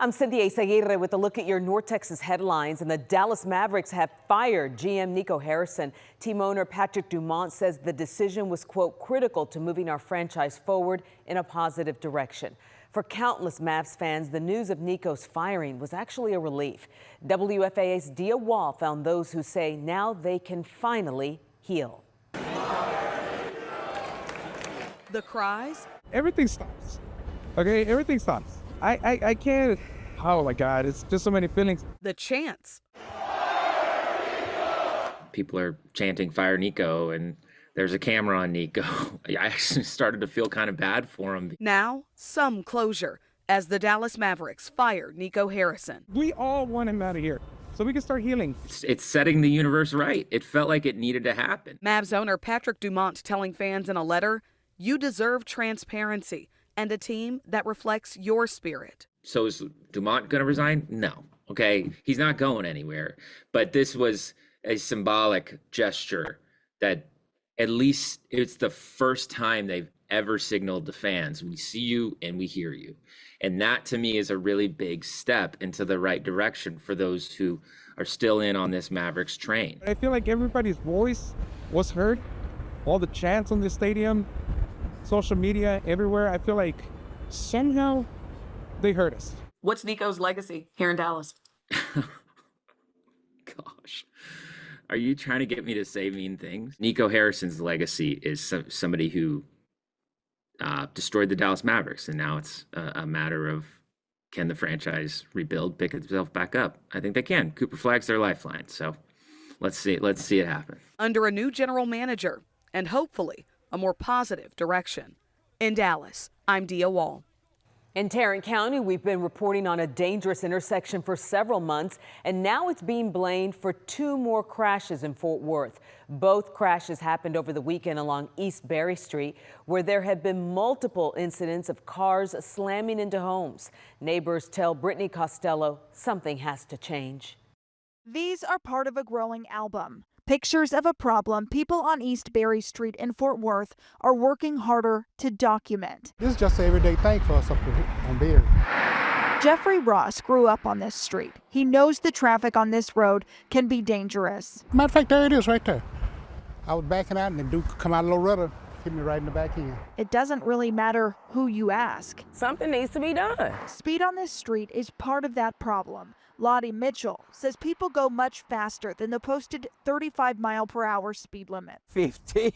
I'm Cynthia Izaguirre with a look at your North Texas headlines. And the Dallas Mavericks have fired GM Nico Harrison. Team owner Patrick Dumont says the decision was, quote, critical to moving our franchise forward in a positive direction. For countless Mavs fans, the news of Nico's firing was actually a relief. WFAA's Dia Wall found those who say now they can finally heal. The cries? Everything stops. Okay, everything stops. I can't. Oh my God, it's just so many feelings. The chants. People are chanting "Fire Nico," and there's a camera on Nico. I actually started to feel kind of bad for him. Now, some closure as the Dallas Mavericks fire Nico Harrison. We all want him out of here so we can start healing. It's setting the universe right. It felt like it needed to happen. Mavs owner Patrick Dumont telling fans in a letter, "You deserve transparency and a team that reflects your spirit." So is Dumont going to resign? No. Okay, he's not going anywhere. But this was a symbolic gesture that at least it's the first time they've ever signaled to fans, we see you and we hear you. And that to me is a really big step into the right direction for those who are still in on this Mavericks train. I feel like everybody's voice was heard. All the chants on the stadium, social media, everywhere. I feel like somehow they heard us. What's Nico's legacy here in Dallas? Gosh, are you trying to get me to say mean things? Nico Harrison's legacy is somebody who destroyed the Dallas Mavericks, and now it's a matter of, can the franchise rebuild, pick itself back up? I think they can. Cooper Flagg's their lifeline, so let's see it happen. Under a new general manager, and hopefully a more positive direction. In Dallas, I'm Dia Wall. In Tarrant County, we've been reporting on a dangerous intersection for several months, and now it's being blamed for 2 more crashes in Fort Worth. Both crashes happened over the weekend along East Berry Street, where there have been multiple incidents of cars slamming into homes. Neighbors tell Brittany Costello something has to change. These are part of a growing album. Pictures of a problem people on East Berry Street in Fort Worth are working harder to document. This is just an everyday thing for us up here on Berry. Jeffrey Ross grew up on this street. He knows the traffic on this road can be dangerous. Matter of fact, there it is right there. I was backing out and the dude come out a little rudder, hit me right in the back end. It doesn't really matter who you ask. Something needs to be done. Speed on this street is part of that problem. Lottie Mitchell says people go much faster than the posted 35-mile-per-hour speed limit. 50,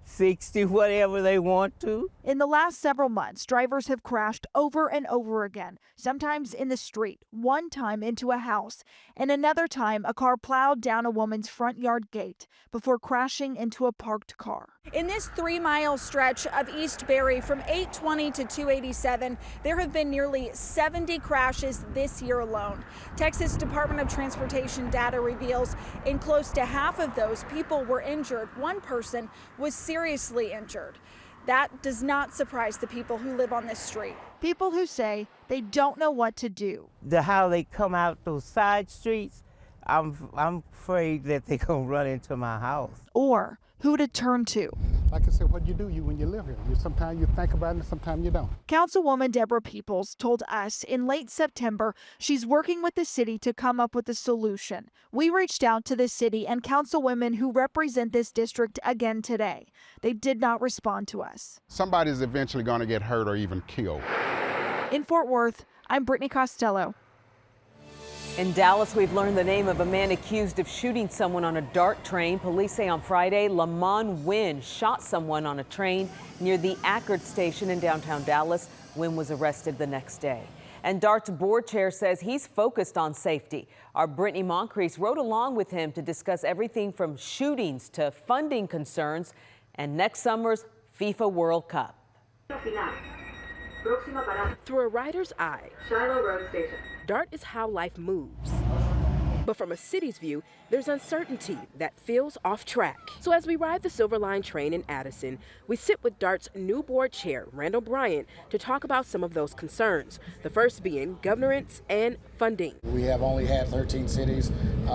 60, whatever they want to. In the last several months, drivers have crashed over and over again, sometimes in the street, one time into a house, and another time a car plowed down a woman's front yard gate before crashing into a parked car. In this 3-mile stretch of East Berry from 820 to 287, there have been nearly 70 crashes this year alone. Texas Department of Transportation data reveals in close to half of those, people were injured. One person was seriously injured. That does not surprise the people who live on this street. People who say they don't know what to do. How they come out those side streets, I'm afraid that they're going to run into my house. Or who to turn to. Like I said, what you do when you live here. Sometimes you think about it and sometimes you don't. Councilwoman Deborah Peoples told us in late September she's working with the city to come up with a solution. We reached out to the city and councilwomen who represent this district again today. They did not respond to us. Somebody's eventually going to get hurt or even killed. In Fort Worth, I'm Brittany Costello. In Dallas, we've learned the name of a man accused of shooting someone on a DART train. Police say on Friday, Lamon Wynn shot someone on a train near the Ackerd station in downtown Dallas. Wynn was arrested the next day. And DART's board chair says he's focused on safety. Our Brittany Moncrief rode along with him to discuss everything from shootings to funding concerns and next summer's FIFA World Cup. Through a rider's eye, Shiloh Road Station. DART is how life moves. But from a city's view, there's uncertainty that feels off track. So as we ride the Silver Line train in Addison, we sit with DART's new board chair, Randall Bryant, to talk about some of those concerns. The first being governance and funding. We have only had 13 cities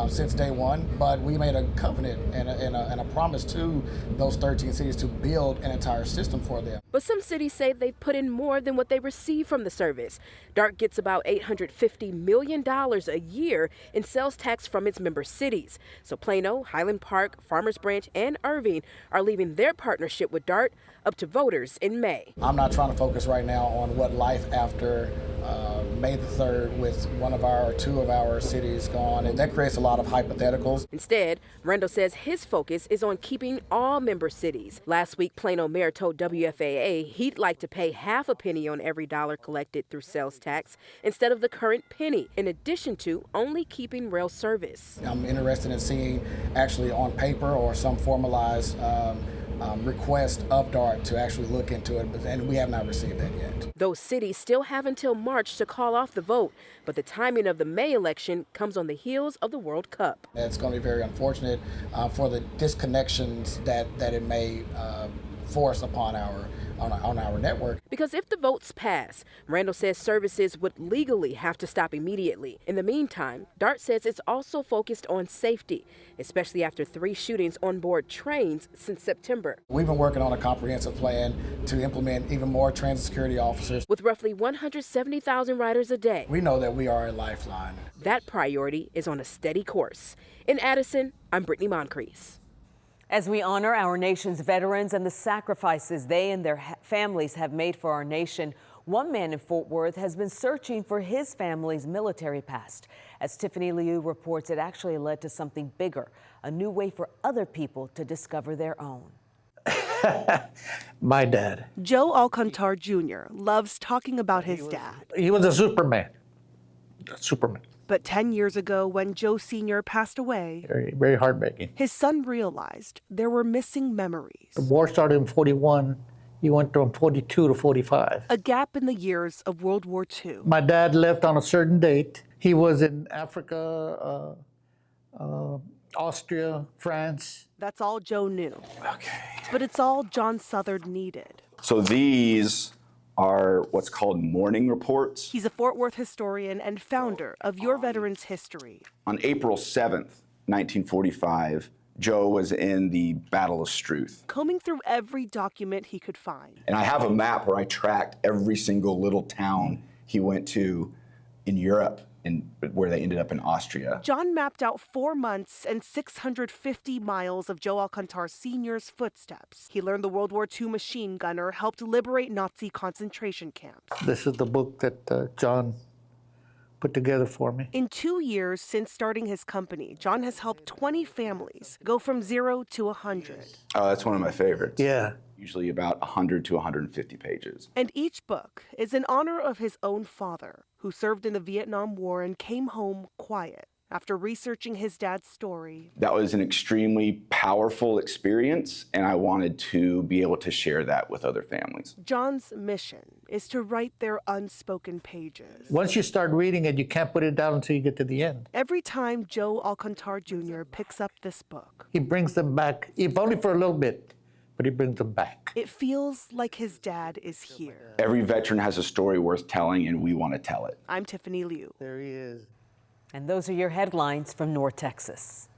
since day one, but we made a covenant and a promise to those 13 cities to build an entire system for them. But some cities say they've put in more than what they receive from the service. DART gets about $850 million a year in sales tax from its member cities. So Plano, Highland Park, Farmers Branch, and Irving are leaving their partnership with DART up to voters in May. I'm not trying to focus right now on what life after May the 3rd with one of our or two of our cities gone, and that creates a lot of hypotheticals. Instead, Randall says his focus is on keeping all member cities. Last week, Plano mayor told WFAA he'd like to pay half a penny on every dollar collected through sales tax instead of the current penny, in addition to only keeping rail service. I'm interested in seeing actually on paper or some formalized request of DART to actually look into it, and we have not received that yet. Those cities still have until March to call off the vote, but the timing of the May election comes on the heels of the World Cup. It's going to be very unfortunate for the disconnections that it may force upon our network. Because if the votes pass, Randall says services would legally have to stop immediately. In the meantime, DART says it's also focused on safety, especially after 3 shootings on board trains since September. We've been working on a comprehensive plan to implement even more transit security officers. With roughly 170,000 riders a day, we know that we are a lifeline. That priority is on a steady course. In Addison, I'm Brittany Moncrief. As we honor our nation's veterans and the sacrifices they and their families have made for our nation, one man in Fort Worth has been searching for his family's military past. As Tiffany Liu reports, it actually led to something bigger, a new way for other people to discover their own. My dad. Joe Alcantar Jr. loves talking about his dad. He was a Superman. But 10 years ago, when Joe Sr. passed away, Very, very heartbreaking. his son realized there were missing memories. The war started in 41. He went from 42 to 45. A gap in the years of World War II. My dad left on a certain date. He was in Africa, Austria, France. That's all Joe knew. Okay. But it's all John Southard needed. So these are what's called mourning reports. He's a Fort Worth historian and founder of Your Veterans History. On April 7th, 1945, Joe was in the Battle of Struth. Combing through every document he could find. And I have a map where I tracked every single little town he went to in Europe and where they ended up in Austria. John mapped out 4 months and 650 miles of Joe Alcantar Sr.'s footsteps. He learned the World War II machine gunner helped liberate Nazi concentration camps. This is the book that John put together for me. In 2 years since starting his company, John has helped 20 families go from 0 to 100. Oh, that's one of my favorites. Yeah. Usually about 100 to 150 pages. And each book is in honor of his own father, who served in the Vietnam War and came home quiet after researching his dad's story. That was an extremely powerful experience, and I wanted to be able to share that with other families. John's mission is to write their unspoken pages. Once you start reading it, you can't put it down until you get to the end. Every time Joe Alcantar Jr. picks up this book, He brings them back, if only for a little bit, but he brings them back. it feels like his dad is here. Every veteran has a story worth telling, and we want to tell it. I'm Tiffany Liu. There he is. And those are your headlines from North Texas.